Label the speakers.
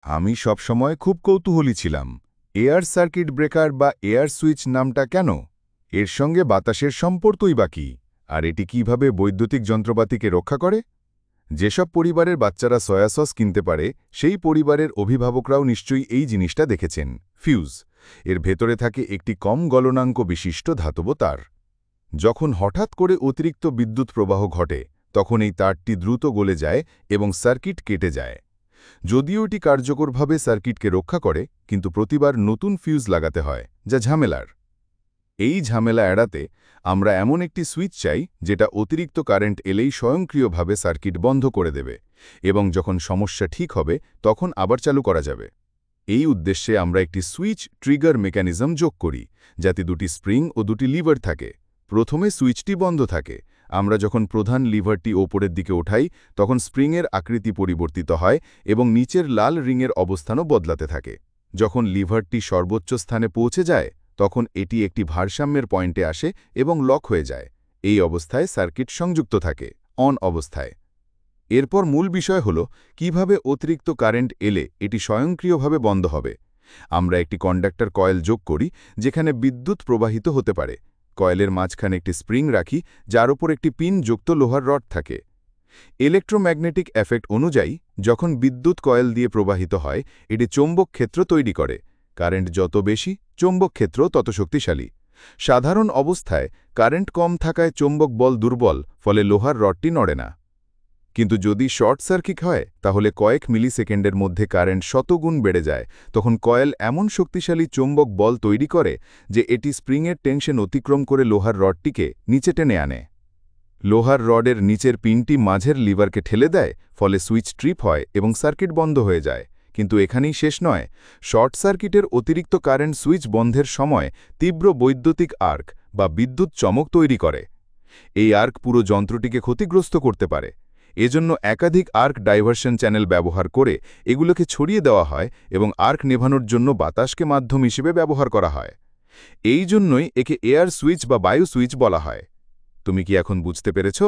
Speaker 1: আমি সবসময় খুব কৌতূহলী ছিলাম এয়ার সার্কিট ব্রেকার বা এয়ার সুইচ নামটা কেন এর সঙ্গে বাতাসের সম্পর্কই বা কী আর এটি কিভাবে বৈদ্যুতিক যন্ত্রপাতিকে রক্ষা করে যেসব পরিবারের বাচ্চারা সয়া সস কিনতে পারে সেই পরিবারের অভিভাবকরাও নিশ্চয়ই এই জিনিসটা দেখেছেন ফিউজ এর ভেতরে থাকে একটি কম গলনাঙ্ক বিশিষ্ট ধাতব তার যখন হঠাৎ করে অতিরিক্ত বিদ্যুৎ প্রবাহ ঘটে তখন এই তারটি দ্রুত গলে যায় এবং সার্কিট কেটে যায় যদিও এটি কার্যকরভাবে সার্কিটকে রক্ষা করে কিন্তু প্রতিবার নতুন ফিউজ লাগাতে হয় যা ঝামেলার এই ঝামেলা এড়াতে আমরা এমন একটি সুইচ চাই যেটা অতিরিক্ত কারেন্ট এলেই স্বয়ংক্রিয়ভাবে সার্কিট বন্ধ করে দেবে এবং যখন সমস্যা ঠিক হবে তখন আবার চালু করা যাবে এই উদ্দেশ্যে আমরা একটি সুইচ ট্রিগার মেকানিজম যোগ করি যাতে দুটি স্প্রিং ও দুটি লিভার থাকে প্রথমে সুইচটি বন্ধ থাকে আমরা যখন প্রধান লিভারটি ওপরের দিকে ওঠাই তখন স্প্রিংয়ের আকৃতি পরিবর্তিত হয় এবং নিচের লাল রিংয়ের অবস্থানও বদলাতে থাকে যখন লিভারটি সর্বোচ্চ স্থানে পৌঁছে যায় তখন এটি একটি ভারসাম্যের পয়েন্টে আসে এবং লক হয়ে যায় এই অবস্থায় সার্কিট সংযুক্ত থাকে অন অবস্থায় এরপর মূল বিষয় হল কিভাবে অতিরিক্ত কারেন্ট এলে এটি স্বয়ংক্রিয়ভাবে বন্ধ হবে আমরা একটি কন্ডাক্টর কয়েল যোগ করি যেখানে বিদ্যুৎ প্রবাহিত হতে পারে কয়েলের মাঝখানে একটি স্প্রিং রাখি যার উপর একটি পিন যুক্ত লোহার রড থাকে ইলেকট্রোম্যাগনেটিক এফেক্ট অনুযায়ী যখন বিদ্যুৎ কয়েল দিয়ে প্রবাহিত হয় এটি চৌম্বক ক্ষেত্র তৈরি করে কারেন্ট যত বেশি চৌম্বক ক্ষেত্র তত শক্তিশালী সাধারণ অবস্থায় কারেন্ট কম থাকায় চৌম্বক বল দুর্বল ফলে লোহার রডটি নড়ে না কিন্তু যদি শর্ট সার্কিট হয় তাহলে কয়েক মিলিসেকেন্ডের মধ্যে কারেন্ট শতগুণ বেড়ে যায় তখন কয়েল এমন শক্তিশালী চৌম্বক বল তৈরি করে যে এটি স্প্রিংয়ের টেনশন অতিক্রম করে লোহার রডটিকে নিচে টেনে আনে লোহার রডের নিচের পিনটি মাঝের লিভারকে ঠেলে দেয় ফলে সুইচ ট্রিপ হয় এবং সার্কিট বন্ধ হয়ে যায় কিন্তু এখানেই শেষ নয় শর্ট সার্কিটের অতিরিক্ত কারেন্ট সুইচ বন্ধের সময় তীব্র বৈদ্যুতিক আর্ক বা বিদ্যুৎ চমক তৈরি করে এই আর্ক পুরো যন্ত্রটিকে ক্ষতিগ্রস্ত করতে পারে এজন্য একাধিক আর্ক ডাইভারশন চ্যানেল ব্যবহার করে এগুলোকে ছড়িয়ে দেওয়া হয় এবং আর্ক নেভানোর জন্য বাতাসকে মাধ্যম হিসেবে ব্যবহার করা হয় এই জন্যই একে এয়ার সুইচ বা বায়ু সুইচ বলা হয় তুমি কি এখন বুঝতে পেরেছ